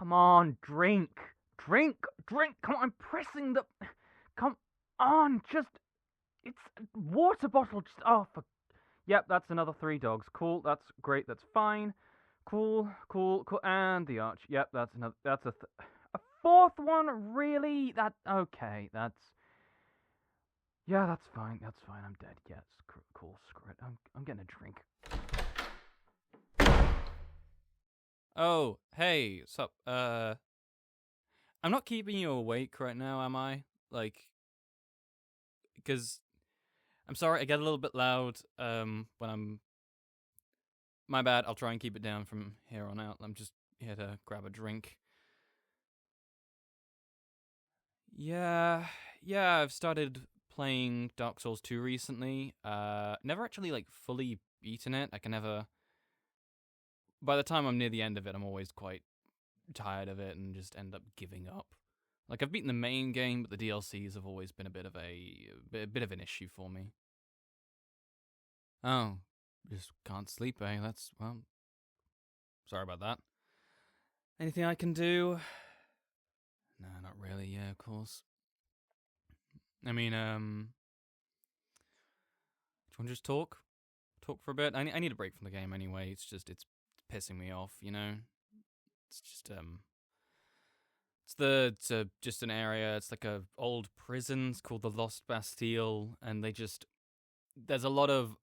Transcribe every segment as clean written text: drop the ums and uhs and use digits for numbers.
Come on, drink. Drink. Come on, I'm pressing the... Come on, just... It's a water bottle. Just... Oh, for... Yep, that's another 3 dogs. Cool, that's great, that's fine. Cool. And the arch. Yep, that's another... That's a 4th one? Really? Okay, that's... Yeah, that's fine. I'm dead. Yes, cool. Screw it. I'm getting a drink. Oh, hey, sup? I'm not keeping you awake right now, am I? Because I'm sorry, I get a little bit loud when I'm... My bad, I'll try and keep it down from here on out. I'm just here to grab a drink. Yeah, I've started playing Dark Souls 2 recently. Never actually, fully beaten it. I can never... By the time I'm near the end of it, I'm always quite tired of it and just end up giving up. I've beaten the main game, but the DLCs have always been a bit of an issue for me. Oh, just can't sleep, eh? Well, sorry about that. Anything I can do? No, not really, yeah, of course. I mean, do you want to just talk? Talk for a bit? I need a break from the game anyway. It's pissing me off, you know? It's just, it's just an area, it's like a old prison, it's called the Lost Bastille, and there's a lot of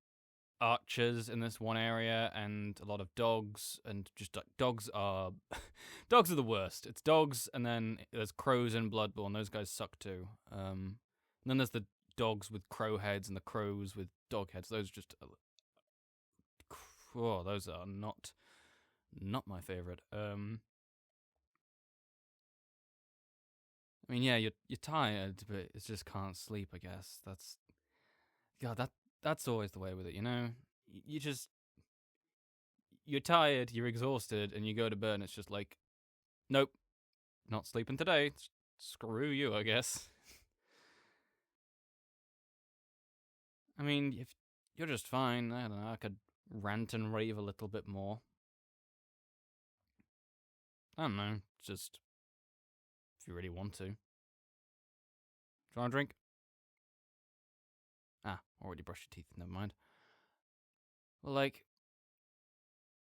archers in this one area, and a lot of dogs, and just dogs are the worst. It's dogs, and then there's crows and Bloodborne, those guys suck too. And then there's the dogs with crow heads, and the crows with dog heads, those just... those are not my favorite. I mean, yeah, you're tired, but it just can't sleep, I guess. That's always the way with it, you know? You're tired, you're exhausted, and you go to bed and it's just like, nope, not sleeping today. Screw you, I guess. I mean, if you're just fine, I don't know, I could rant and rave a little bit more. I don't know, just if you really want to. Do you want a drink? Already brushed your teeth, never mind. Well,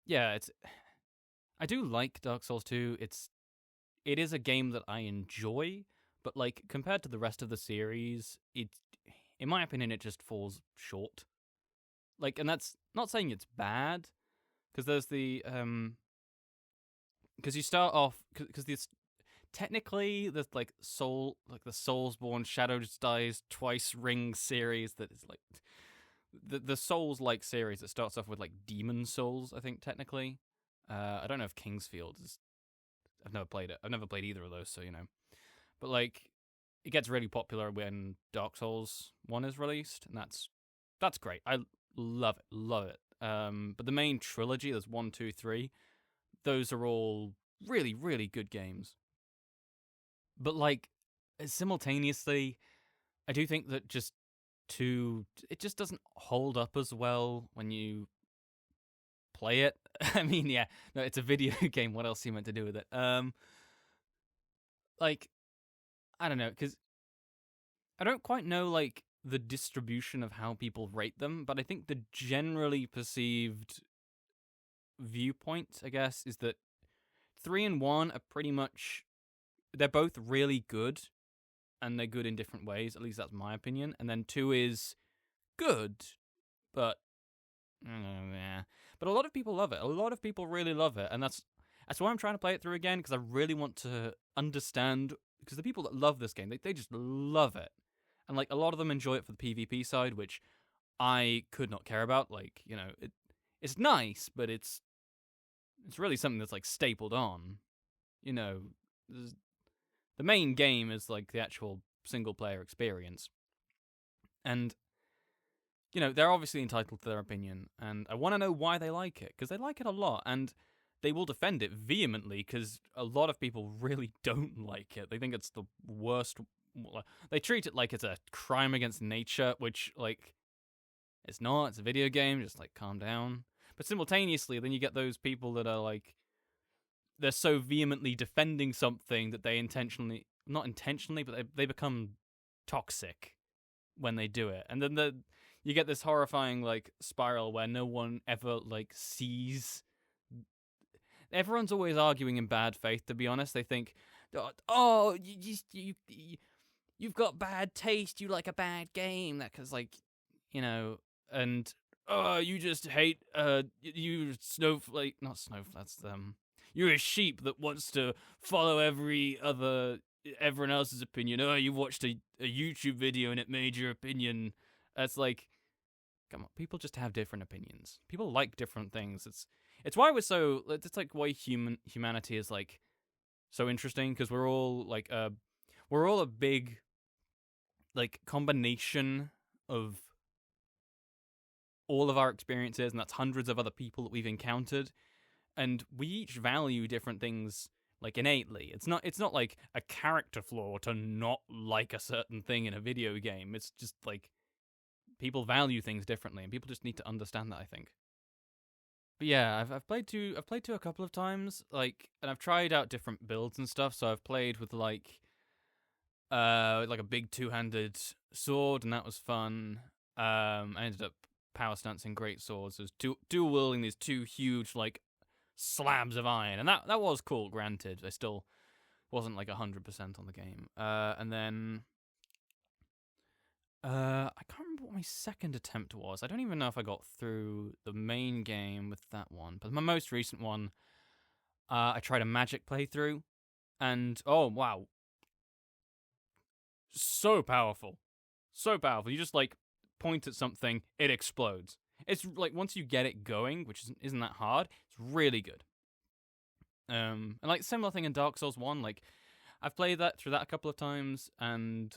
yeah, I do like Dark Souls 2. It is a game that I enjoy, but compared to the rest of the series, in my opinion, it just falls short. And that's not saying it's bad, because there's the because you start off because this technically there's the Soulsborne Shadows Dies Twice Ring series that is the Souls-like series that starts off with Demon Souls, I think technically. I don't know if Kingsfield is. I've never played it. I've never played either of those, so you know. But it gets really popular when Dark Souls 1 is released, and that's great. I love it. But the main trilogy, there's 1, 2, 3. Those are all really, really good games. But simultaneously, I do think that it just doesn't hold up as well when you play it. I mean, yeah, no, it's a video game. What else are you meant to do with it? I don't know, because I don't quite know the distribution of how people rate them, but I think the generally perceived viewpoint, I guess, is that 3 and 1 are pretty much, they're both really good, and they're good in different ways. At least that's my opinion. And then 2 is good, but yeah. But a lot of people love it. A lot of people really love it, and that's why I'm trying to play it through again, because I really want to understand. Because the people that love this game, they just love it, and a lot of them enjoy it for the PvP side, which I could not care about. It's nice, but it's really something that's stapled on. You know, the main game is the actual single player experience, and you know they're obviously entitled to their opinion, and I want to know why they like it, because they like it a lot, and they will defend it vehemently, because a lot of people really don't like it. They think it's the worst. They treat it like it's a crime against nature, which it's not. It's a video game. Just calm down. But simultaneously, then you get those people that are they're so vehemently defending something that they not intentionally, but they become toxic when they do it. And then you get this horrifying like spiral where no one ever like sees. Everyone's always arguing in bad faith, to be honest. They think, oh, you've got bad taste, you like a bad game, that cuz like, and oh, you just hate you snowflake, not snowflake, that's you're a sheep that wants to follow everyone else's opinion. Oh, you watched a YouTube video and it made your opinion. It's like, come on, people just have different opinions. People like different things. It's why it's like why humanity is like so interesting, because we're all a big like combination of all of our experiences, and that's hundreds of other people that we've encountered, and we each value different things like innately. It's not like a character flaw to not like a certain thing in a video game. It's just like people value things differently, and people just need to understand that, I think. But yeah, I've played two a couple of times, like, and I've tried out different builds and stuff. So I've played with like a big two-handed sword, and that was fun. I ended up power stancing great swords. There's dual wielding these two huge like slabs of iron, and that was cool. Granted, I still wasn't like 100% on the game. And then I can't remember what my second attempt was. I don't even know if I got through the main game with that one. But my most recent one, I tried a magic playthrough, and oh wow, so powerful, so powerful. You just like point at something, it explodes. It's like once you get it going, which isn't that hard, it's really good. And like similar thing in Dark Souls 1, like I've played through that a couple of times, and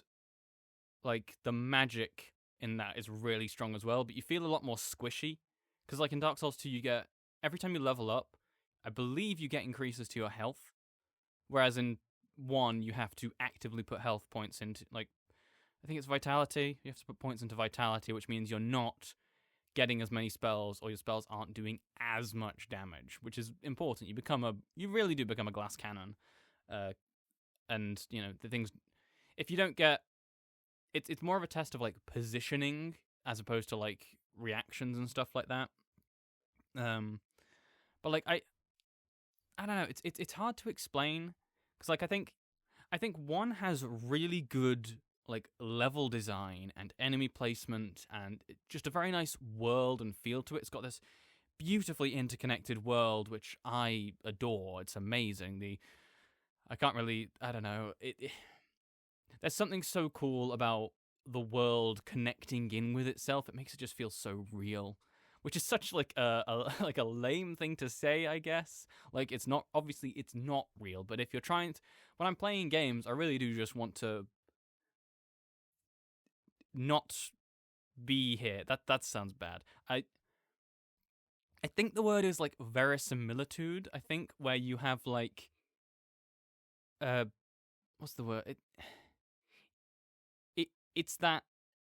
like the magic in that is really strong as well, but you feel a lot more squishy, because like in Dark Souls 2 you get, every time you level up, I believe you get increases to your health, whereas in 1 you have to actively put health points into, like, I think it's vitality. You have to put points into vitality, which means you're not getting as many spells, or your spells aren't doing as much damage, which is important. You really do become a glass cannon. And, the things, if you don't get, it's more of a test of like positioning as opposed to like reactions and stuff like that. But like I don't know, it's hard to explain, because like I think 1 has really good like level design and enemy placement, and just a very nice world and feel to it. It's got this beautifully interconnected world, which I adore. It's amazing. I don't know. There's something so cool about the world connecting in with itself. It makes it just feel so real, which is such like a lame thing to say, I guess. Like, it's not real, but if you're trying to, when I'm playing games, I really do just want to not be here. That sounds bad. I think the word is like verisimilitude. I think where you have like what's the word? It's that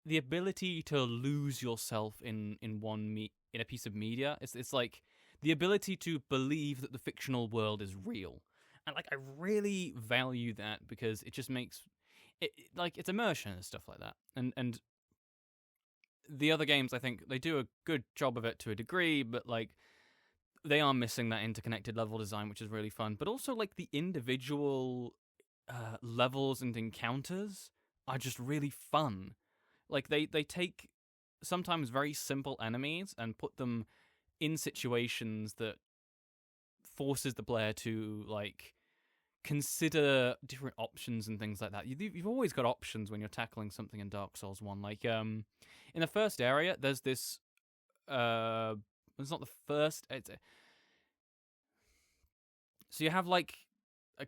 the ability to lose yourself in a piece of media. It's like the ability to believe that the fictional world is real. And like I really value that, because it just makes it like it's immersion and stuff like that. And the other games, I think they do a good job of it to a degree, but like they are missing that interconnected level design, which is really fun. But also like the individual levels and encounters are just really fun. Like they take sometimes very simple enemies and put them in situations that forces the player to like consider different options and things like that. You've always got options when you're tackling something in Dark Souls 1. Like in the first area, there's this it's not the first. So you have like,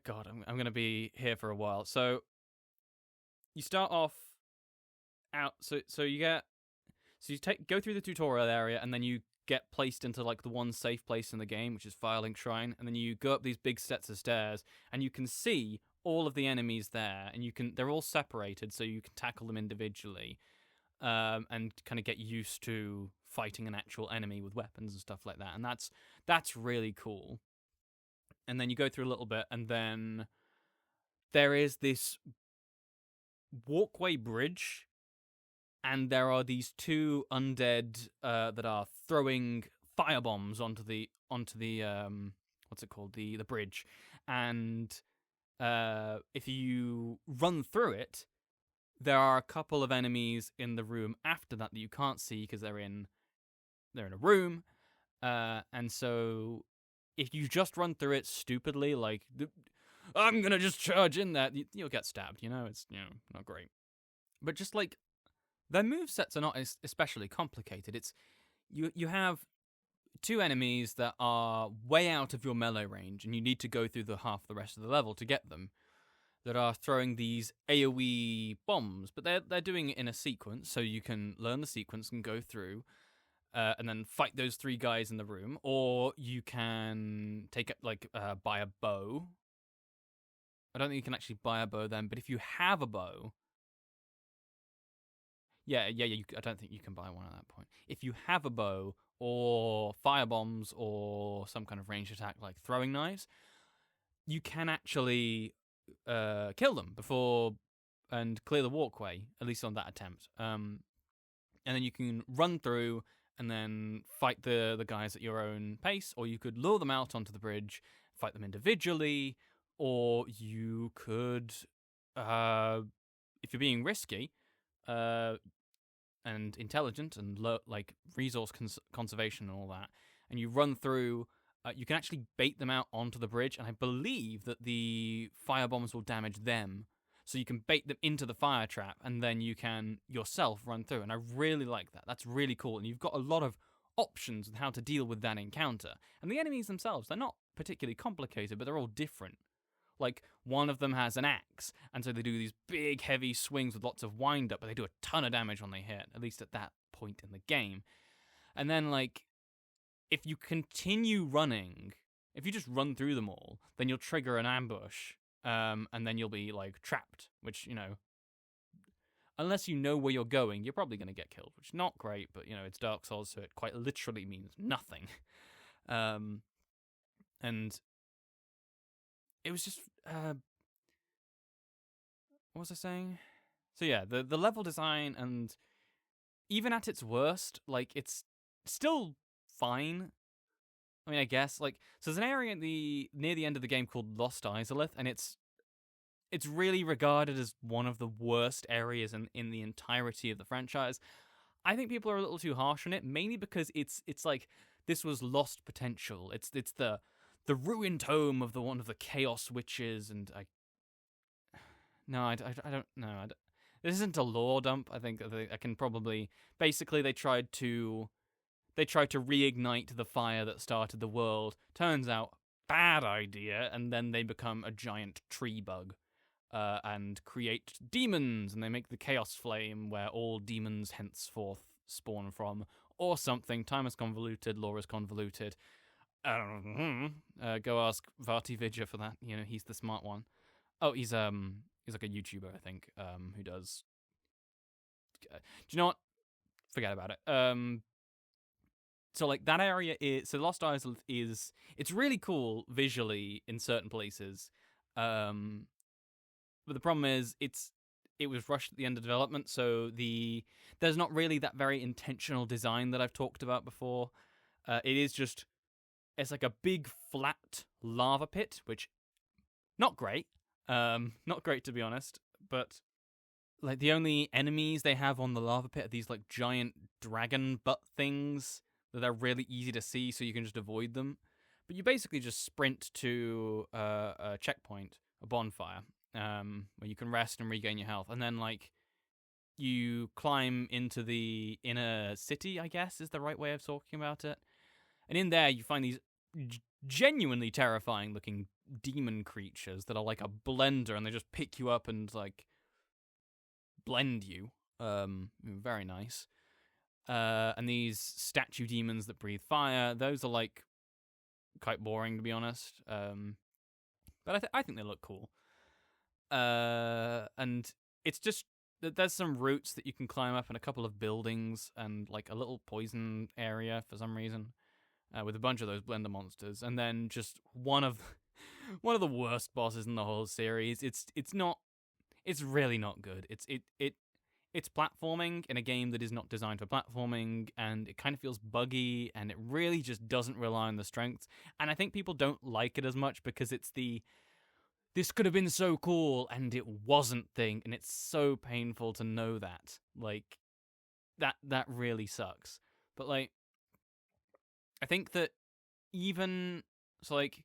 God, I'm going to be here for a while. So you start off out. So you go through the tutorial area, and then you get placed into like the one safe place in the game, which is Firelink Shrine, and then you go up these big sets of stairs, and you can see all of the enemies there, and they're all separated, so you can tackle them individually, and kind of get used to fighting an actual enemy with weapons and stuff like that, and that's really cool. and then you go through a little bit, and then there is this walkway bridge, and there are these two undead that are throwing firebombs onto the what's it called, the bridge, and if you run through it, there are a couple of enemies in the room after that you can't see because they're in a room, and so if you just run through it stupidly, like I'm gonna just charge in there, you'll get stabbed. It's not great. But just like their movesets are not especially complicated. It's you have two enemies that are way out of your melee range, and you need to go through half the rest of the level to get them, that are throwing these AoE bombs, but they're doing it in a sequence, so you can learn the sequence and go through, and then fight those three guys in the room, or you can take it buy a bow. I don't think you can actually buy a bow then, but if you have a bow, I don't think you can buy one at that point. If you have a bow or firebombs or some kind of ranged attack like throwing knives, you can actually kill them before and clear the walkway, at least on that attempt. And then you can run through and then fight the guys at your own pace, or you could lure them out onto the bridge, fight them individually, or you could, if you're being risky and intelligent and like resource conservation and all that, and you run through, you can actually bait them out onto the bridge, and I believe that the firebombs will damage them. So you can bait them into the fire trap, and then you can yourself run through. And I really like that. That's really cool. And you've got a lot of options on how to deal with that encounter. And the enemies themselves, they're not particularly complicated, but they're all different. Like, one of them has an axe, and so they do these big, heavy swings with lots of wind-up, but they do a ton of damage when they hit, at least at that point in the game. And then, like, if you continue running, if you just run through them all, then you'll trigger an ambush, and then you'll be, like, trapped, which, unless you know where you're going, you're probably going to get killed, which is not great, but, it's Dark Souls, so it quite literally means nothing. And it was just, what was I saying? So yeah, the level design, and even at its worst, like, it's still fine. I mean, I guess, like, so there's an area near the end of the game called Lost Izalith, and it's really regarded as one of the worst areas in the entirety of the franchise. I think people are a little too harsh on it, mainly because it's like, this was lost potential. It's the ruined home of one of the Chaos Witches, and I don't know. This isn't a lore dump. I think I can probably, basically they tried to reignite the fire that started the world. Turns out, bad idea, and then they become a giant tree bug, and create demons, and they make the Chaos Flame, where all demons henceforth spawn from, or something. Time is convoluted, lore is convoluted. Go ask Vati Vidya for that. He's the smart one. Oh, he's like a YouTuber, I think, who does. Do you know what? Forget about it. So like that area so Lost Island it's really cool visually in certain places, but the problem is it was rushed at the end of development, so there's not really that very intentional design that I've talked about before. It's like a big flat lava pit, which not great, to be honest, but like the only enemies they have on the lava pit are these like giant dragon butt things that are really easy to see, so you can just avoid them. But you basically just sprint to a checkpoint, a bonfire, where you can rest and regain your health, and then like you climb into the inner city, I guess is the right way of talking about it. And in there you find these genuinely terrifying looking demon creatures that are like a blender, and they just pick you up and like blend you. Very nice. And these statue demons that breathe fire, those are like quite boring, to be honest. But I think they look cool. And it's just there's some routes that you can climb up, and a couple of buildings, and like a little poison area for some reason, with a bunch of those blender monsters, and then just one of one of the worst bosses in the whole series. It's really not good. It's platforming in a game that is not designed for platforming, and it kind of feels buggy, and it really just doesn't rely on the strengths. And I think people don't like it as much because it's this could have been so cool and it wasn't thing, and it's so painful to know that. Like, that really sucks. But, like, I think that even, so, like,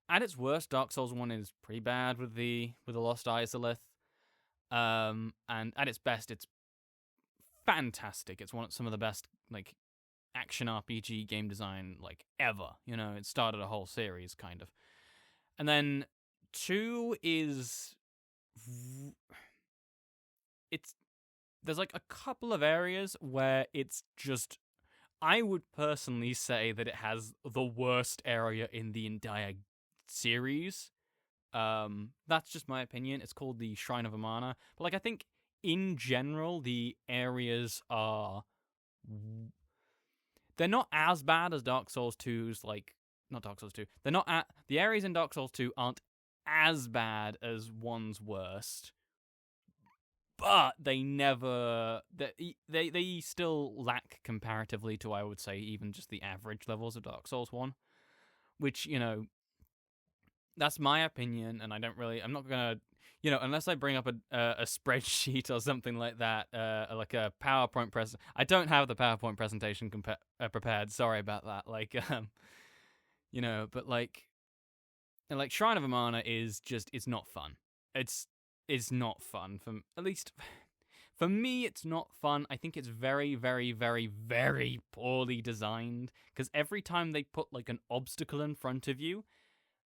at its worst, Dark Souls 1 is pretty bad with the Lost Izalith. And at its best, it's fantastic. It's some of the best, like, action RPG game design, like, ever. You know, it started a whole series, kind of. And then 2 is... There's, like, a couple of areas where it's just... I would personally say that it has the worst area in the entire series. That's just my opinion. It's called the Shrine of Amana. But, like, I think, in general, the areas are... They're not as bad as Dark Souls 2's, like... Not Dark Souls 2. They're not the areas in Dark Souls 2 aren't as bad as 1's worst. But they never... They still lack comparatively to, I would say, even just the average levels of Dark Souls 1. Which, you know... That's my opinion, and I'm not gonna... You know, unless I bring up a spreadsheet or something like that, like a PowerPoint I don't have the PowerPoint presentation prepared. Sorry about that. Like, you know, but like Shrine of Amana is just, it's not fun. It's not fun, at least for me. It's not fun. I think it's very, very, very, very poorly designed, because every time they put like an obstacle in front of you,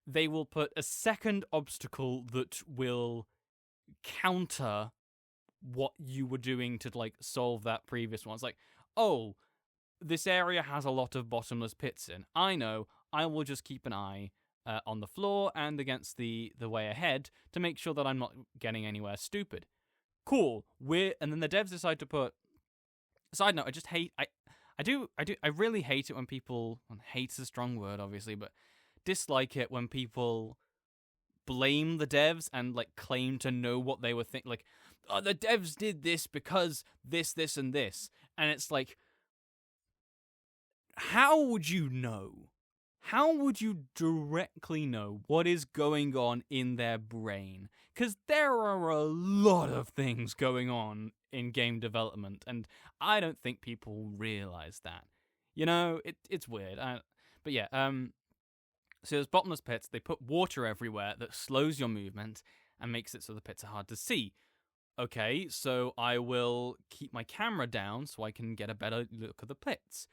they will put a second obstacle that will counter what you were doing to, like, solve that previous one. It's like, oh, this area has a lot of bottomless pits in. I know, I will just keep an eye on the floor and against the way ahead to make sure that I'm not getting anywhere stupid. Cool. And then the devs decide to put... Side note, I just hate... I really hate it when people... Hate's a strong word, obviously, but dislike it when people blame the devs and, like, claim to know what they were thinking. Like, oh, the devs did this because this, and this. And it's like, how would you know? How would you directly know what is going on in their brain? Because there are a lot of things going on in game development, and I don't think people realize that. You know, it's weird. But yeah, so there's bottomless pits. They put water everywhere that slows your movement and makes it so the pits are hard to see. Okay, so I will keep my camera down so I can get a better look at the pits.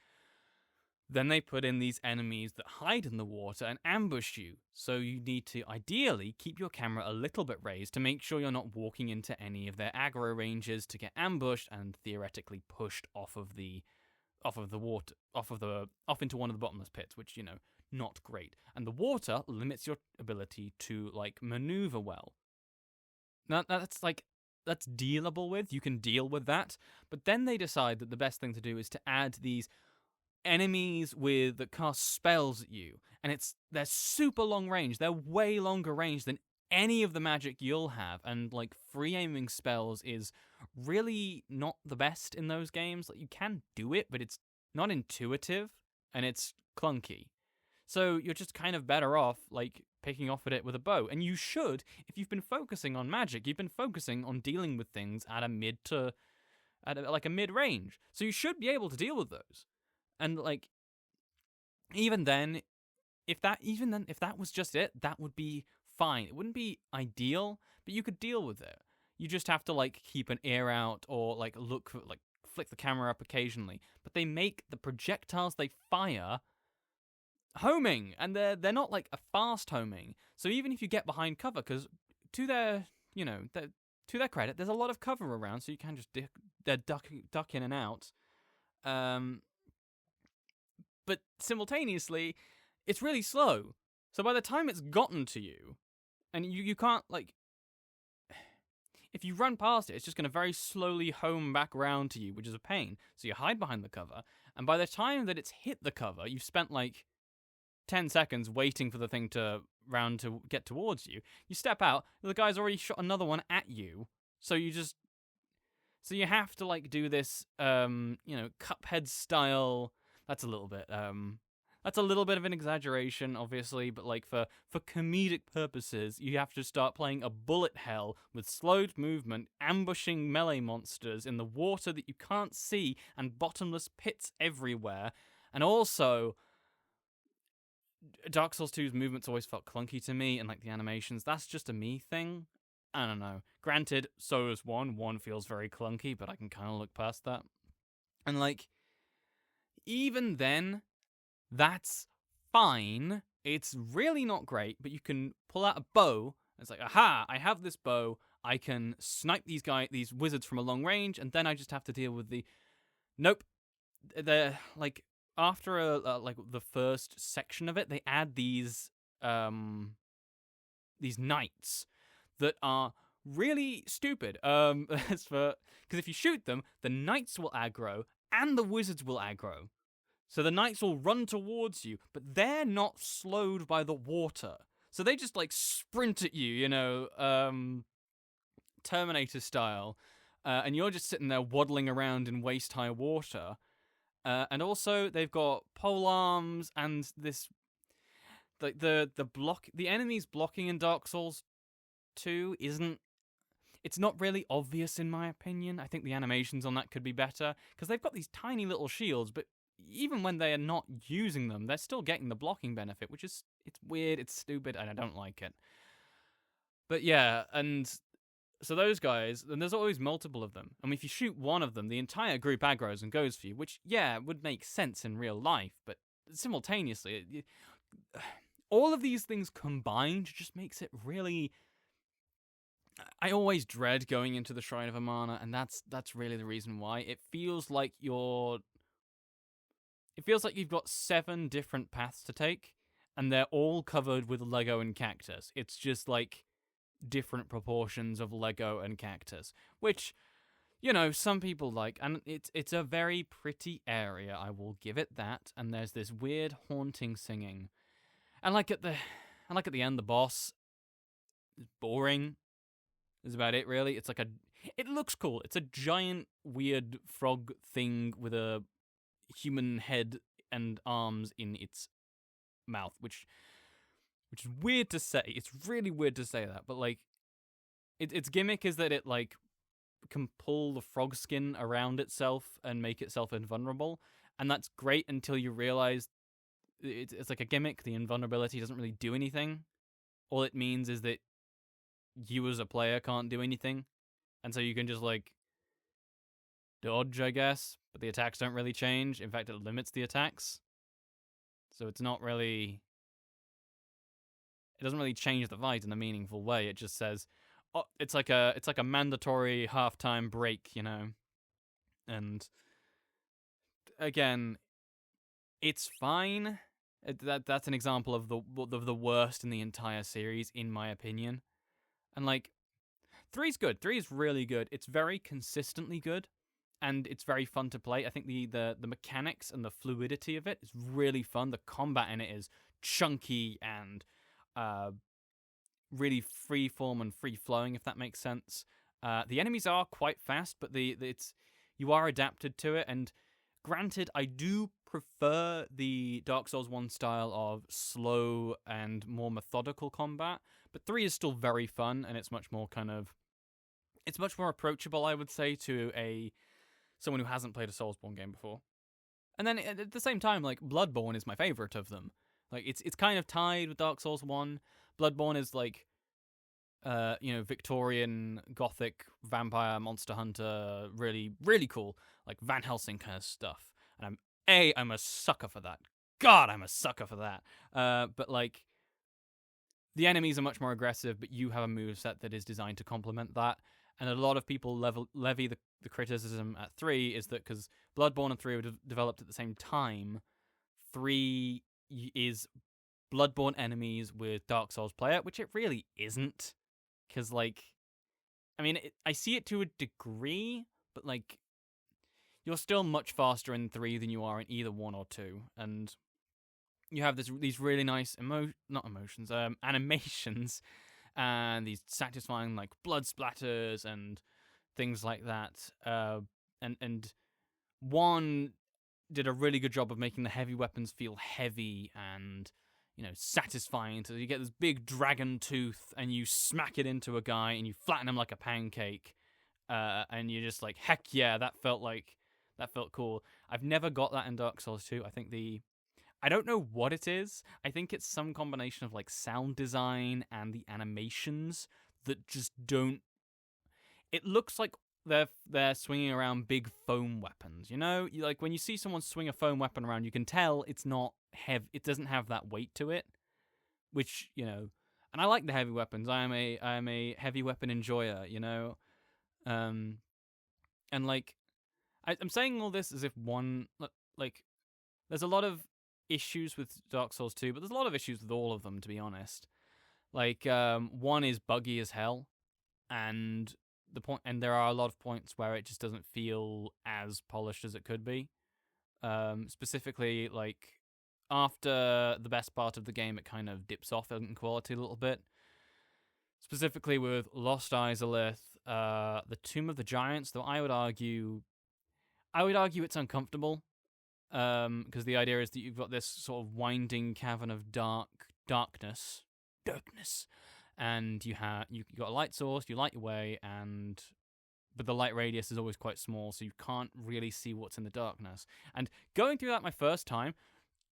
Then they put in these enemies that hide in the water and ambush you. So you need to ideally keep your camera a little bit raised to make sure you're not walking into any of their aggro ranges to get ambushed and theoretically pushed off into one of the bottomless pits, which, you know, not great. And the water limits your ability to, like, maneuver well. Now, that's dealable with. You can deal with that. But then they decide that the best thing to do is to add these enemies that cast spells at you. And they're super long range. They're way longer range than any of the magic you'll have. And, like, free aiming spells is really not the best in those games. Like, you can do it, but it's not intuitive and it's clunky. So you're just kind of better off, like, picking off at it with a bow. And you should, if you've been focusing on magic, you've been focusing on dealing with things at a mid-range. So you should be able to deal with those. And, like, even then, if that was just it, that would be fine. It wouldn't be ideal, but you could deal with it. You just have to, like, keep an ear out or, like, flick the camera up occasionally. But they make the projectiles they fire homing, and they're not, like, a fast homing. So even if you get behind cover, because to their credit, there's a lot of cover around, so you can just duck in and out. But simultaneously, it's really slow. So by the time it's gotten to you, and you can't, like, if you run past it, it's just going to very slowly home back around to you, which is a pain. So you hide behind the cover, and by the time that it's hit the cover, you've spent, like, 10 seconds waiting for the thing to round to get towards you. You step out, the guy's already shot another one at you. So you have to like do this Cuphead style. That's a little bit of an exaggeration, obviously, but like for comedic purposes, you have to start playing a bullet hell with slowed movement, ambushing melee monsters in the water that you can't see, and bottomless pits everywhere. And also, Dark Souls 2's movements always felt clunky to me, and like the animations, that's just a me thing. I don't know. Granted, so is 1. 1 feels very clunky, but I can kind of look past that. And like, even then, that's fine. It's really not great, but you can pull out a bow. It's like, aha, I have this bow. I can snipe these wizards from a long range, and then I just have to deal with the... Nope. They're, like, after like the first section of it, they add these knights that are really stupid. Because if you shoot them, the knights will aggro and the wizards will aggro. So the knights will run towards you, but they're not slowed by the water. So they just like sprint at you, Terminator style, and you're just sitting there waddling around in waist-high water. And also they've got pole arms and this, like the enemies blocking in Dark Souls 2 it's not really obvious in my opinion. I think the animations on that could be better, because they've got these tiny little shields, but even when they are not using them, they're still getting the blocking benefit, which is, it's weird, it's stupid, and I don't like it. But yeah, and so those guys, and there's always multiple of them. I mean, if you shoot one of them, the entire group aggroes and goes for you, which, yeah, would make sense in real life, but simultaneously, all of these things combined just makes it really... I always dread going into the Shrine of Amana, and that's really the reason why. It feels like you've got 7 different paths to take, and they're all covered with Lego and cactus. It's just like different proportions of Lego and cactus, which, some people like, and it's a very pretty area, I will give it that. And there's this weird haunting singing, and like at the end, the boss is boring. Is about it, really. It's like it looks cool. It's a giant weird frog thing with a human head and arms in its mouth, which is weird to say. It's really weird to say that, but like, its gimmick is that it like can pull the frog skin around itself and make itself invulnerable, and that's great until you realize it's like a gimmick. The invulnerability doesn't really do anything. All it means is that you as a player can't do anything, and so you can just like dodge, I guess, but the attacks don't really change. In fact, it limits the attacks, so it doesn't really change the fight in a meaningful way. It just says, oh, it's like a mandatory halftime break, and again, it's fine. That's an example of the worst in the entire series, in my opinion. And like, 3's good. 3 is really good. It's very consistently good, and it's very fun to play. I think the mechanics and the fluidity of it is really fun. The combat in it is chunky and really freeform and free-flowing, if that makes sense. The enemies are quite fast, but you are adapted to it. And granted, I do prefer the Dark Souls 1 style of slow and more methodical combat, but 3 is still very fun, and it's much more approachable, I would say, to someone who hasn't played a Soulsborne game before. And then at the same time, like, Bloodborne is my favorite of them. Like, it's kind of tied with Dark Souls 1. Bloodborne is like, Victorian Gothic vampire monster hunter, really, really cool, like Van Helsing kind of stuff. And I'm a sucker for that. God, I'm a sucker for that. But like, the enemies are much more aggressive, but you have a moveset that is designed to complement that. And a lot of people levy the criticism at 3 is that because Bloodborne and 3 were developed at the same time, 3 is Bloodborne enemies with Dark Souls player, which it really isn't. Because, like, I mean, I see it to a degree, but, like, you're still much faster in 3 than you are in either 1 or 2. And you have these really nice animations, and these satisfying like blood splatters and things like that. And one did a really good job of making the heavy weapons feel heavy and satisfying. So you get this big dragon tooth and you smack it into a guy and you flatten him like a pancake, and you're just like, heck yeah, that felt cool. I've never got that in Dark Souls 2. I don't know what it is. I think it's some combination of like sound design and the animations that just don't. It looks like they're swinging around big foam weapons. Like when you see someone swing a foam weapon around, you can tell it's not heavy. It doesn't have that weight to it, which And I like the heavy weapons. I am a heavy weapon enjoyer. And like I'm saying all this as if there's a lot of issues with Dark Souls 2, but there's a lot of issues with all of them, to be honest. Like, one is buggy as hell, and there are a lot of points where it just doesn't feel as polished as it could be. Specifically, like, after the best part of the game, it kind of dips off in quality a little bit. Specifically with Lost Izalith, the Tomb of the Giants, though I would argue it's uncomfortable. Because the idea is that you've got this sort of winding cavern of darkness, and you got a light source. You light your way, but the light radius is always quite small, so you can't really see what's in the darkness. And going through that my first time,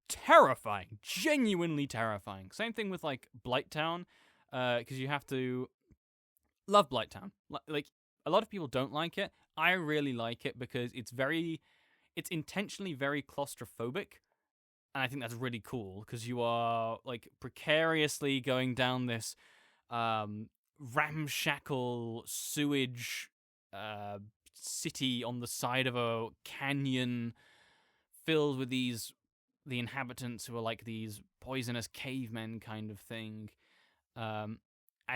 terrifying, genuinely terrifying. Same thing with like Blighttown, because you have to love Blighttown. Like a lot of people don't like it. I really like it because it's intentionally very claustrophobic, and I think that's really cool because you are like precariously going down this ramshackle sewage city on the side of a canyon filled with the inhabitants who are like these poisonous cavemen kind of thing. And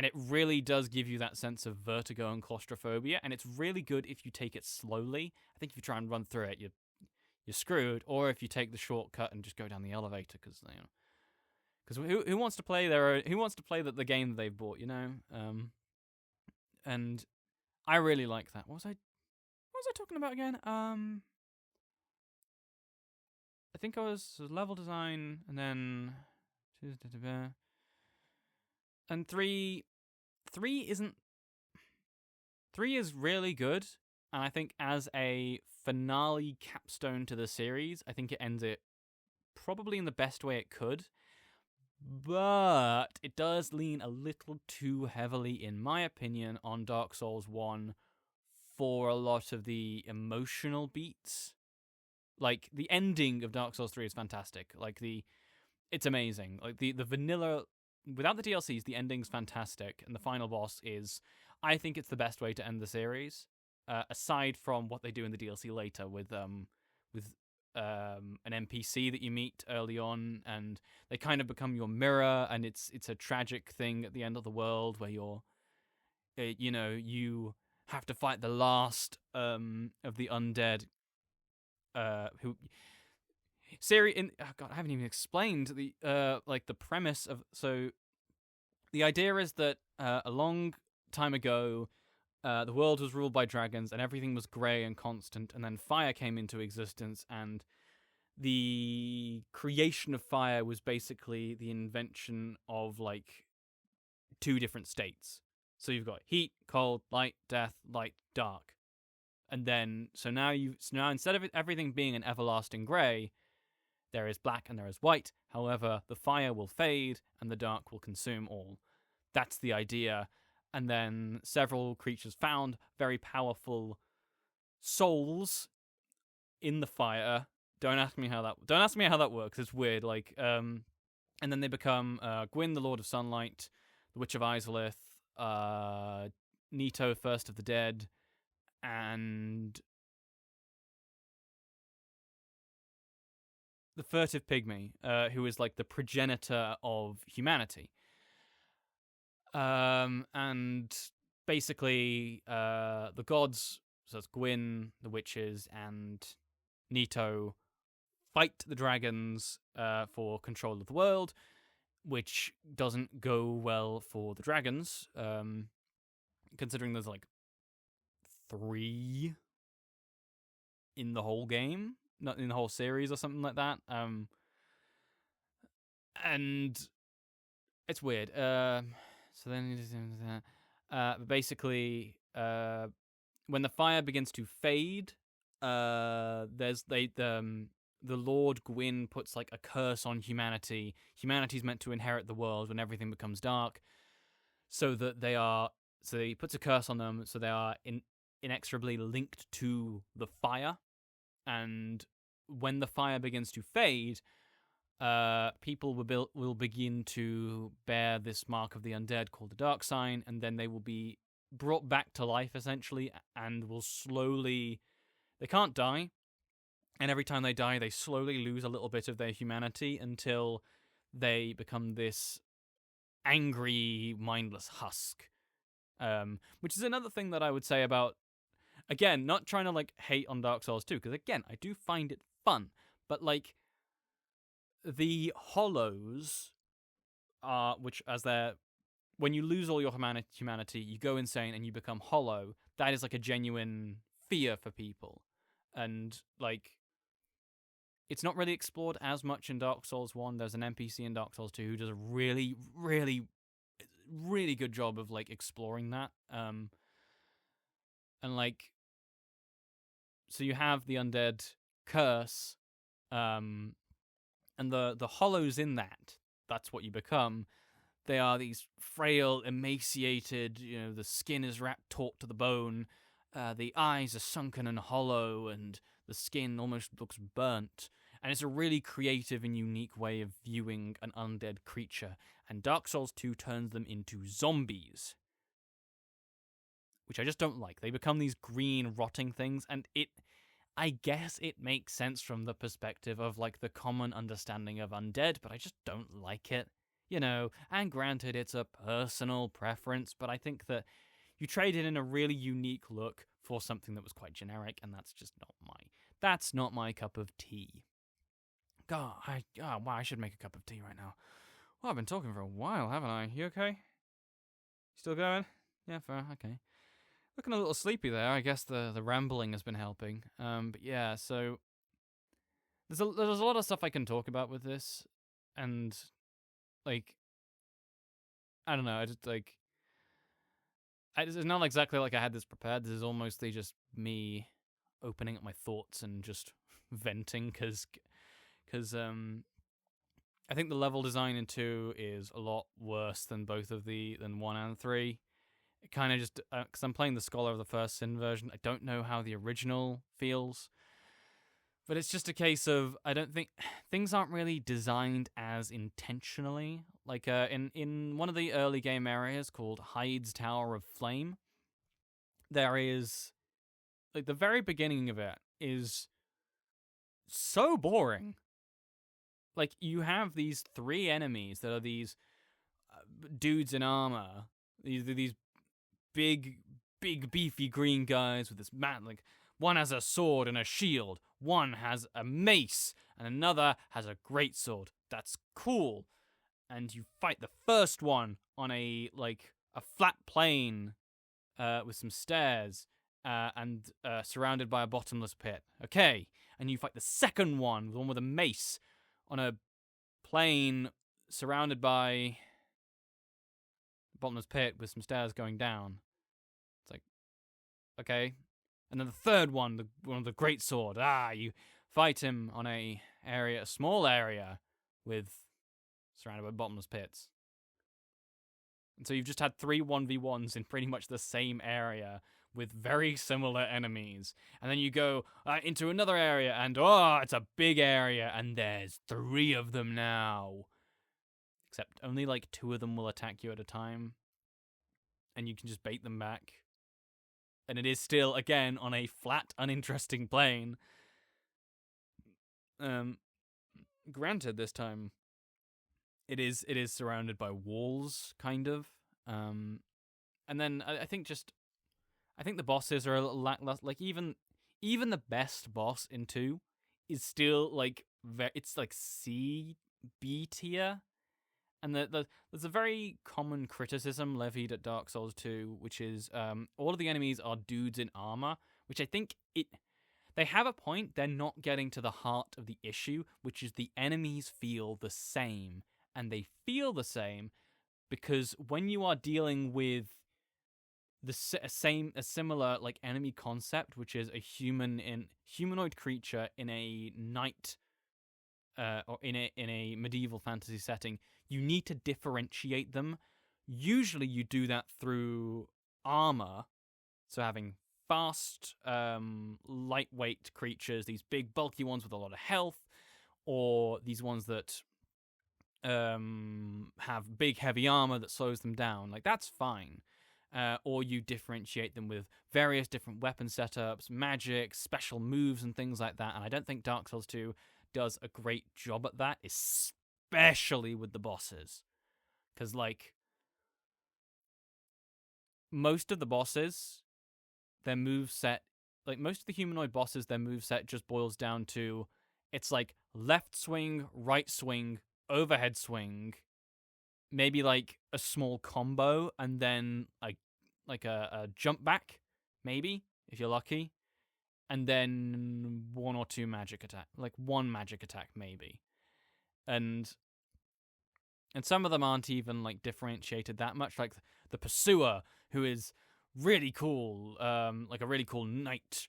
it really does give you that sense of vertigo and claustrophobia, and it's really good if you take it slowly. I think if you try and run through it, you're screwed. Or if you take the shortcut and just go down the elevator, because who wants to play the game that they've bought, And I really like that. What was I talking about again? I think I was level design, and then and three is really good, and I think as a finale capstone to the series, I think it ends it probably in the best way it could, but it does lean a little too heavily, in my opinion, on Dark Souls 1 for a lot of the emotional beats. Like, the ending of Dark Souls 3 is fantastic. It's amazing. Like, the vanilla, without the DLCs, the ending's fantastic, and the final boss is, I think it's the best way to end the series. Aside from what they do in the DLC later with an NPC that you meet early on, and they kind of become your mirror, and it's a tragic thing at the end of the world where you have to fight the last of the undead. Who God, I haven't even explained the premise of. So the idea is that a long time ago, the world was ruled by dragons, and everything was grey and constant, and then fire came into existence, and the creation of fire was basically the invention of, like, two different states. So you've got heat, cold, light, death, light, dark. And then, so now instead of everything being an everlasting grey, there is black and there is white. However, the fire will fade, and the dark will consume all. That's the idea. And then several creatures found very powerful souls in the fire. Don't ask me how that works. It's weird. And then they become Gwyn, the Lord of Sunlight, the Witch of Izalith, Nito, First of the Dead, and the Furtive Pygmy, who is like the progenitor of humanity. And basically, the gods, so it's Gwyn, the witches, and Nito, fight the dragons for control of the world, which doesn't go well for the dragons, considering there's like 3 in the whole game, not in the whole series or something like that. And it's weird. So then, basically, when the fire begins to fade, the Lord Gwyn puts like a curse on humanity. Humanity's meant to inherit the world when everything becomes dark, so he puts a curse on them, so they are inexorably linked to the fire. And when the fire begins to fade, people will begin to bear this mark of the undead called the dark sign, and then they will be brought back to life essentially, and will slowly. They can't die. And every time they die, they slowly lose a little bit of their humanity until they become this angry, mindless husk. Which is another thing that I would say about, again, not trying to like hate on Dark Souls 2, because again, I do find it fun, but like the hollows are, which as they're, when you lose all your humanity, you go insane and you become hollow. That is like a genuine fear for people, and like, it's not really explored as much in Dark Souls 1. There's an NPC in Dark Souls 2 who does a really, really, really good job of like exploring that. And like, so you have the undead curse, and the hollows in that's what you become. They are these frail, emaciated, the skin is wrapped taut to the bone, the eyes are sunken and hollow, and the skin almost looks burnt. And it's a really creative and unique way of viewing an undead creature. And Dark Souls 2 turns them into zombies, which I just don't like. They become these green, rotting things, and I guess it makes sense from the perspective of like the common understanding of undead, but I just don't like it. And granted, it's a personal preference, but I think that you traded in a really unique look for something that was quite generic, and that's just not my cup of tea. God, wow, I should make a cup of tea right now. Well, I've been talking for a while, haven't I? You okay? Still going? Yeah, fair, okay. Looking a little sleepy there. I guess the rambling has been helping. But yeah, so there's a lot of stuff I can talk about with this, and like, I don't know. I just like, it's not exactly like I had this prepared. This is almost just me opening up my thoughts and just venting, because I think the level design in 2 is a lot worse than than 1 and 3. It kind of just, because I'm playing the Scholar of the First Sin version, I don't know how the original feels. But it's just a case of, I don't think, things aren't really designed as intentionally. Like, in one of the early game areas called Hyde's Tower of Flame, there is, like, the very beginning of it is so boring. Like, you have these 3 enemies that are these dudes in armor, these big, beefy green guys with this like, one has a sword and a shield, one has a mace, and another has a greatsword. That's cool. And you fight the first one on a flat plain with some stairs and surrounded by a bottomless pit. Okay. And you fight the second one, the one with a mace, on a plain surrounded by a bottomless pit with some stairs going down. It's like, okay. And then the third one, the one with the greatsword. You fight him on a small area with surrounded by bottomless pits. And so you've just had 3 1v1s in pretty much the same area with very similar enemies. And then you go into another area, and it's a big area, and there's 3 of them now. Except only 2 of them will attack you at a time. And you can just bait them back. And it is still, again, on a flat, uninteresting plane. Granted, this time, it is surrounded by walls, kind of. And then I think the bosses are a little lackluster. Like, even the best boss in 2 is still like it's like B tier. And there's a very common criticism levied at Dark Souls 2, which is all of the enemies are dudes in armor, which I think they have a point. They're not getting to the heart of the issue, which is the enemies feel the same. And they feel the same because when you are dealing with a similar like enemy concept, which is a humanoid creature in a night or in a medieval fantasy setting, you need to differentiate them. Usually you do that through armor, so having fast, lightweight creatures, these big bulky ones with a lot of health, or these ones that have big heavy armor that slows them down. Like, that's fine. Or you differentiate them with various different weapon setups, magic, special moves, and things like that. And I don't think Dark Souls 2 does a great job at that, especially with the bosses. Because, like, most of the bosses, their moveset, like, most of the humanoid bosses, their moveset just boils down to, it's like left swing, right swing, overhead swing, maybe like a small combo, and then like a jump back, maybe, if you're lucky, and then one or two magic attack, like one magic attack maybe. And some of them aren't even like differentiated that much, like the Pursuer, who is really cool, like a really cool knight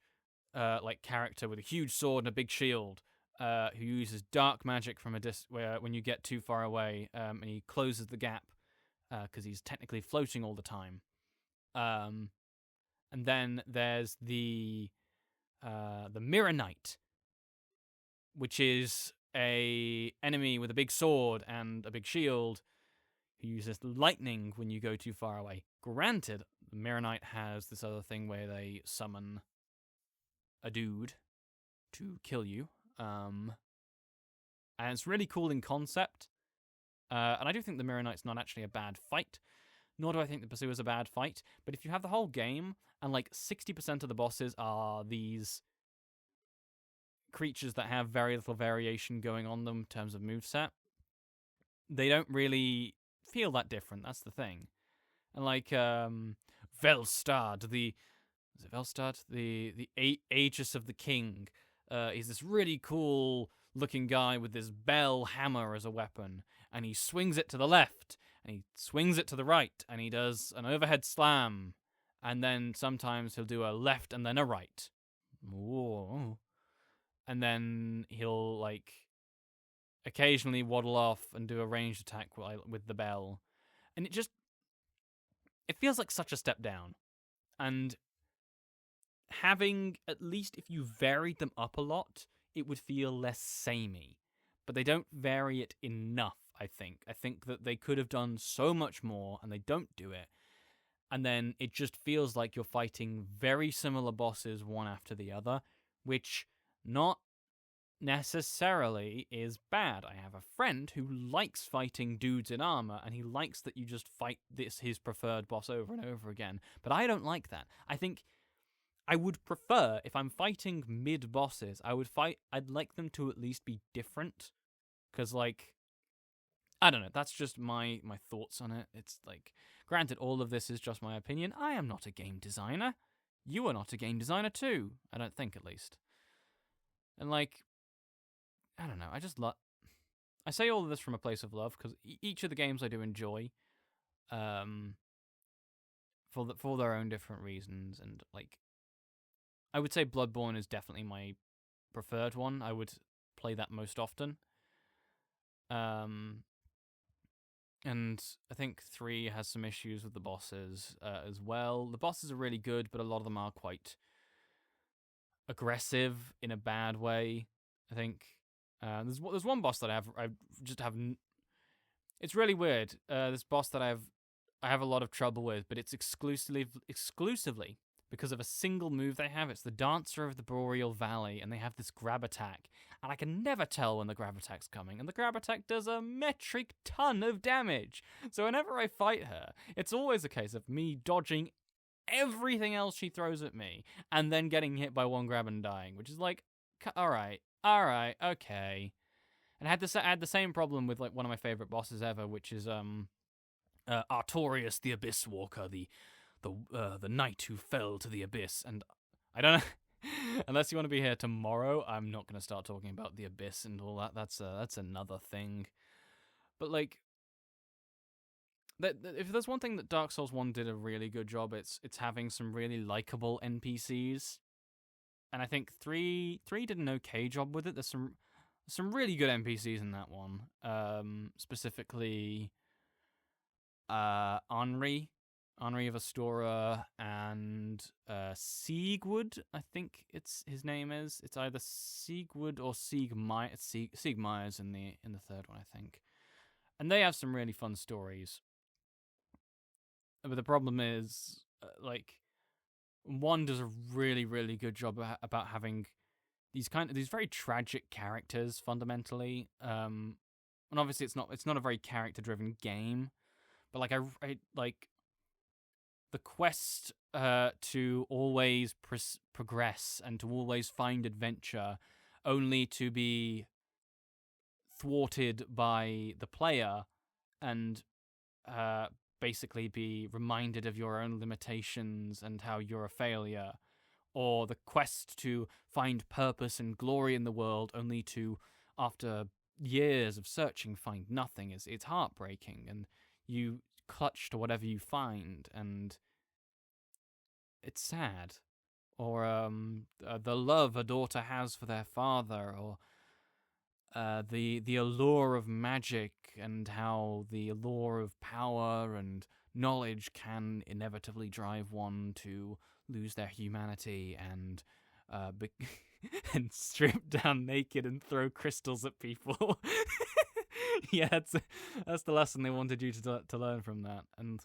like character with a huge sword and a big shield, who uses dark magic from where when you get too far away, and he closes the gap because he's technically floating all the time. And then there's the Mirror Knight, which is a enemy with a big sword and a big shield who uses lightning when you go too far away. Granted, the Mirror Knight has this other thing where they summon a dude to kill you. And it's really cool in concept. And I do think the Mirror Knight's not actually a bad fight, nor do I think the Pursuer's a bad fight. But if you have the whole game, and like 60% of the bosses are these creatures that have very little variation going on them in terms of moveset, they don't really feel that different. That's the thing. And like Velstad, the Aegis of the King. He's this really cool looking guy with this bell hammer as a weapon, and he swings it to the left, and he swings it to the right, and he does an overhead slam, and then sometimes he'll do a left and then a right. Whoa. And then he'll like occasionally waddle off and do a ranged attack with the bell, and it feels like such a step down. And having, at least if you varied them up a lot, it would feel less samey. But they don't vary it enough, I think. I think that they could have done so much more, and they don't do it. And then it just feels like you're fighting very similar bosses one after the other, which not necessarily is bad. I have a friend who likes fighting dudes in armor, and he likes that you just fight his preferred boss over and over again. But I don't like that. I think I would prefer, if I'm fighting mid-bosses, I'd like them to at least be different. Because, like, I don't know, that's just my thoughts on it. It's like, granted, all of this is just my opinion. I am not a game designer. You are not a game designer too. I don't think, at least. And, like, I don't know, I say all of this from a place of love, because each of the games I do enjoy, for their own different reasons, and, like, I would say Bloodborne is definitely my preferred one. I would play that most often. And I think 3 has some issues with the bosses as well. The bosses are really good, but a lot of them are quite aggressive in a bad way, I think. There's one boss that I just have. It's really weird. This boss that I have a lot of trouble with, but it's exclusively because of a single move they have. It's the Dancer of the Boreal Valley, and they have this grab attack. And I can never tell when the grab attack's coming, and the grab attack does a metric ton of damage. So whenever I fight her, it's always a case of me dodging everything else she throws at me, and then getting hit by one grab and dying, which is like, alright, all right, okay. And I had the same problem with like one of my favorite bosses ever, which is Artorias the Abyss Walker, the knight who fell to the abyss. And I don't know. Unless you want to be here tomorrow, I'm not going to start talking about the abyss and all that. That's another thing. But like, if there's one thing that Dark Souls 1 did a really good job, it's having some really likable NPCs. And I think 3 did an okay job with it. There's some really good NPCs in that one. Specifically Henri of Astora, and Siegwood, I think his name is. It's either Siegwood or Siegmeyer. It's Siegmeyer's in the third one, I think. And they have some really fun stories. But the problem is, like, one does a really, really good job about having these very tragic characters fundamentally. And obviously it's not a very character driven game, but like I like the quest to always progress and to always find adventure, only to be thwarted by the player and basically be reminded of your own limitations and how you're a failure, or the quest to find purpose and glory in the world, only to, after years of searching, find nothing. It's heartbreaking, and you clutch to whatever you find, and it's sad. Or the love a daughter has for their father, or the allure of magic, and how the allure of power and knowledge can inevitably drive one to lose their humanity and and strip down naked and throw crystals at people. Yeah, that's the lesson they wanted you to learn from that. And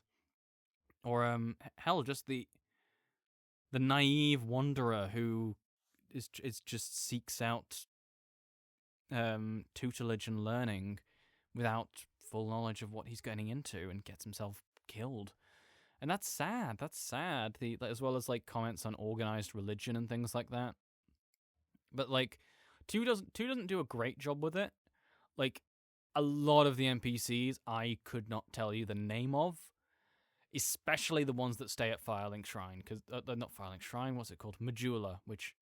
or hell, just the naive wanderer who is just seeks out tutelage and learning without full knowledge of what he's getting into and gets himself killed. And that's sad. As well as like comments on organized religion and things like that. But like, two doesn't do a great job with it. Like, a lot of the NPCs I could not tell you the name of, especially the ones that stay at Firelink Shrine, because they're not Firelink Shrine. What's it called? Majula, which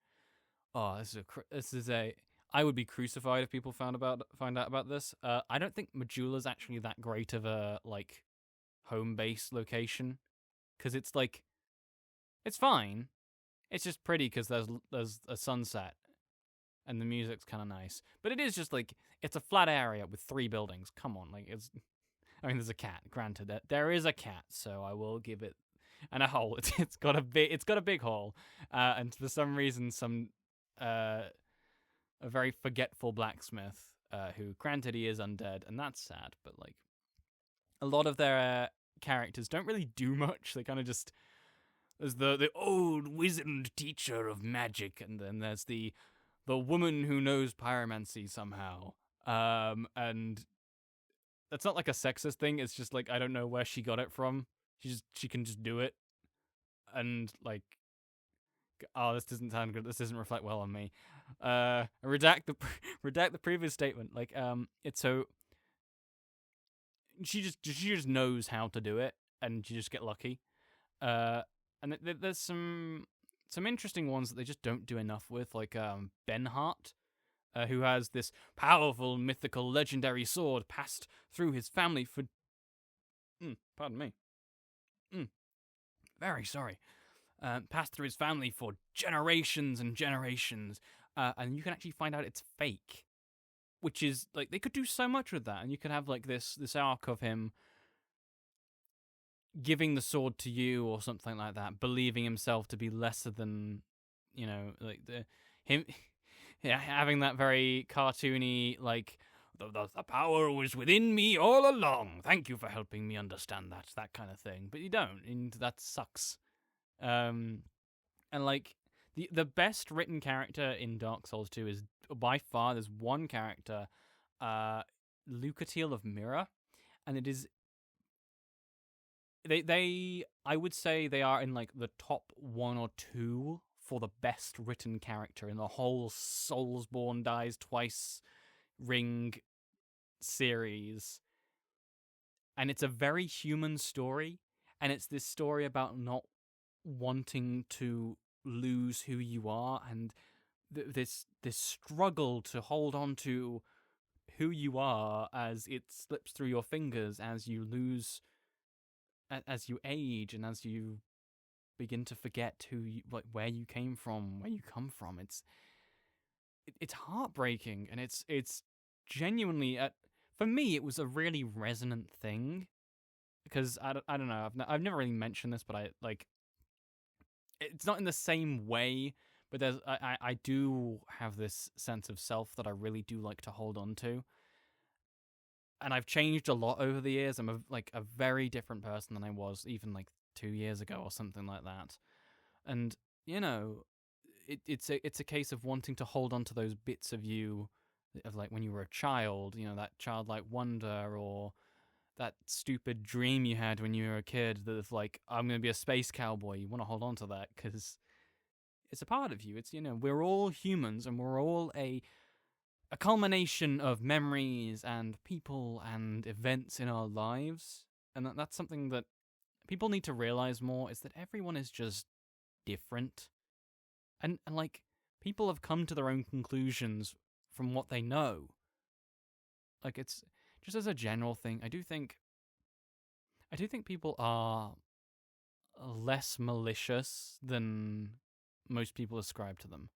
this is a I would be crucified if people find out about this. I don't think Majula's actually that great of a like home base location, because it's like, it's fine. It's just pretty because there's a sunset and the music's kind of nice. But it is just like, it's a flat area with 3 buildings. Come on, like, it's. I mean, there's a cat. Granted, there is a cat, so I will give it. And a hole. It's got a big hole, and for some reason, a very forgetful blacksmith, who, granted, he is undead, and that's sad, but like, a lot of their characters don't really do much. They kind of just, there's the old wizened teacher of magic, and then there's the woman who knows pyromancy somehow, and that's not like a sexist thing. It's just like, I don't know where she got it from. She can just do it, and like, oh, this doesn't sound good. This doesn't reflect well on me. Redact the previous statement. Like, it's so she just knows how to do it, and you just get lucky. And there's some interesting ones that they just don't do enough with, like Benhart, who has this powerful, mythical, legendary sword passed through his family for. Pardon me. Very sorry. Passed through his family for generations and generations, and you can actually find out it's fake, which is like, they could do so much with that, and you could have like this arc of him giving the sword to you or something like that, believing himself to be lesser than, like him, yeah, having that very cartoony, like, the power was within me all along. Thank you for helping me understand that kind of thing. But you don't, and that sucks. And like, the best written character in Dark Souls 2 is by far, there's one character, Lucatiel of Mirror, and it is I would say they are in like the top 1 or 2 for the best written character in the whole Soulsborne Dies Twice Ring series. And it's a very human story, and it's this story about not wanting to lose who you are, and this struggle to hold on to who you are as it slips through your fingers as you lose, as you age, and as you begin to forget where you came from, where you come from. It's heartbreaking, and it's genuinely for me, it was a really resonant thing, because I don't know, I've never really mentioned this, but it's not in the same way, but I do have this sense of self that I really do like to hold on to, and I've changed a lot over the years. I'm a very different person than I was even 2 years ago or something like that, and it's a case of wanting to hold on to those bits of you, of when you were a child, that childlike wonder, or that stupid dream you had when you were a kid that I'm going to be a space cowboy. You want to hold on to that because it's a part of you. It's, we're all humans, and we're all a culmination of memories and people and events in our lives. And that's something that people need to realize more, is that everyone is just different. And people have come to their own conclusions from what they know. It's just as a general thing, I do think people are less malicious than most people ascribe to them.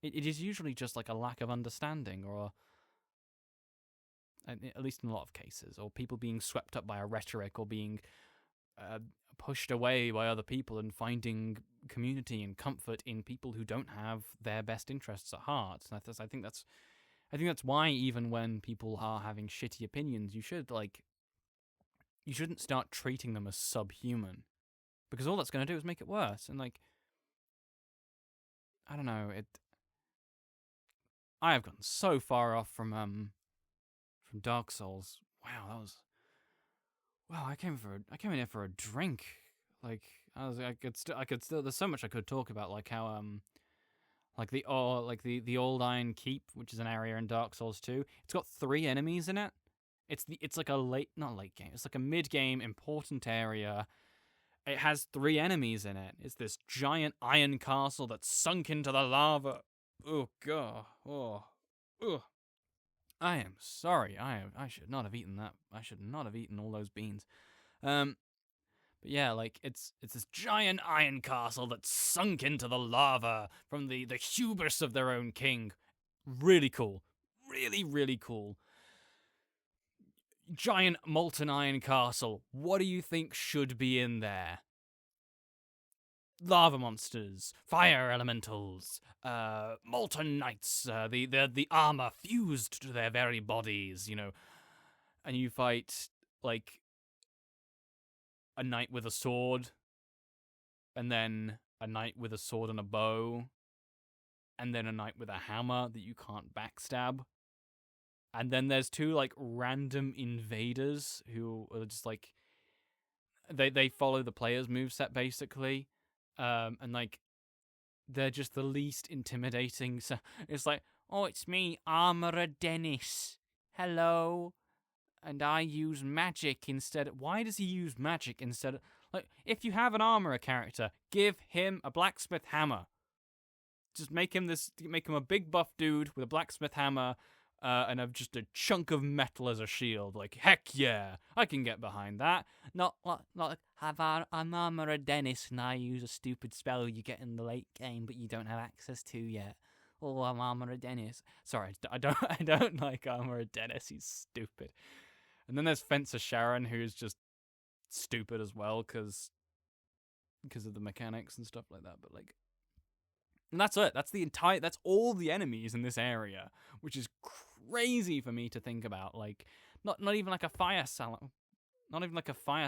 It is usually just a lack of understanding, or at least in a lot of cases, or people being swept up by a rhetoric, or being pushed away by other people, and finding community and comfort in people who don't have their best interests at heart. And I think that's why, even when people are having shitty opinions, you shouldn't start treating them as subhuman, because all that's going to do is make it worse. And I don't know, I have gotten so far off from Dark Souls. Wow, I came in here for a drink. I could still. There's so much I could talk about, how the Old Iron Keep, which is an area in Dark Souls 2. It's got 3 enemies in it. It's not late game. It's a mid game important area. It has 3 enemies in it. It's this giant iron castle that's sunk into the lava. Oh god. Oh. Ugh. I am sorry. I should not have eaten that. I should not have eaten all those beans. But yeah, it's this giant iron castle that's sunk into the lava from the hubris of their own king. Really cool. Really, really cool. Giant molten iron castle. What do you think should be in there? Lava monsters, fire elementals, molten knights, the armor fused to their very bodies, and you fight a knight with a sword, and then a knight with a sword and a bow, and then a knight with a hammer that you can't backstab. And then there's 2 random invaders who are just they follow the player's moveset basically. And they're just the least intimidating. So it's oh, it's me, Armorer Dennis. Hello. And I use magic instead. Why does he use magic instead of... if you have an armorer character, give him a blacksmith hammer. Just make him a big buff dude with a blacksmith hammer, and have just a chunk of metal as a shield. Heck yeah, I can get behind that. Not I'm Armorer Dennis and I use a stupid spell you get in the late game but you don't have access to yet. Oh, I'm Armorer Dennis. Sorry, I don't like Armorer Dennis. He's stupid. And then there's Fencer Sharon, who's just stupid as well because of the mechanics and stuff like that. But and that's it. That's all the enemies in this area, which is crazy for me to think about. Not even a fire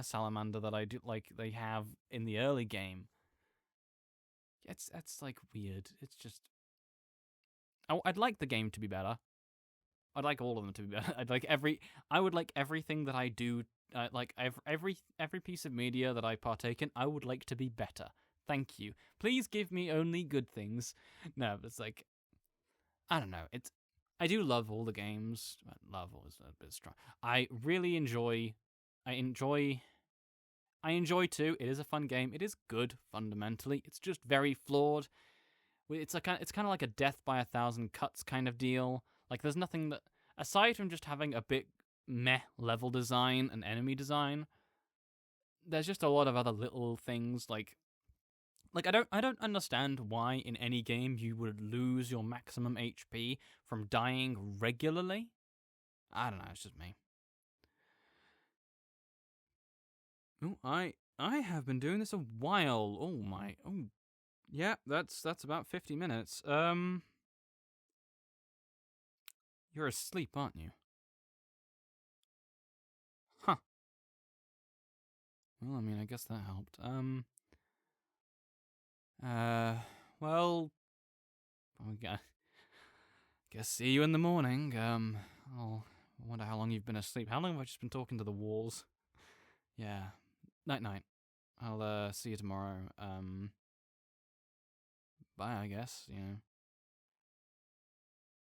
salamander that I do they have in the early game. That's weird. It's just I'd like the game to be better. I'd like all of them to be better. I would like everything that I do, every piece of media that I partake in, I would like to be better. Thank you. Please give me only good things. No, it's like, I don't know. I do love all the games. Love was a bit strong. I enjoy 2. It is a fun game. It is good fundamentally. It's just very flawed. It's kind of like a death by 1,000 cuts kind of deal. Like there's nothing that, aside from just having a bit meh level design and enemy design, there's just a lot of other little things like I don't understand why in any game you would lose your maximum HP from dying regularly. I don't know, it's just me. Oh, I have been doing this a while. Oh, yeah, that's about 50 minutes. You're asleep, aren't you? Huh. Well, I mean, I guess that helped. Well, I guess see you in the morning. I wonder how long you've been asleep. How long have I just been talking to the walls? Yeah. Night. I'll see you tomorrow. Bye, I guess,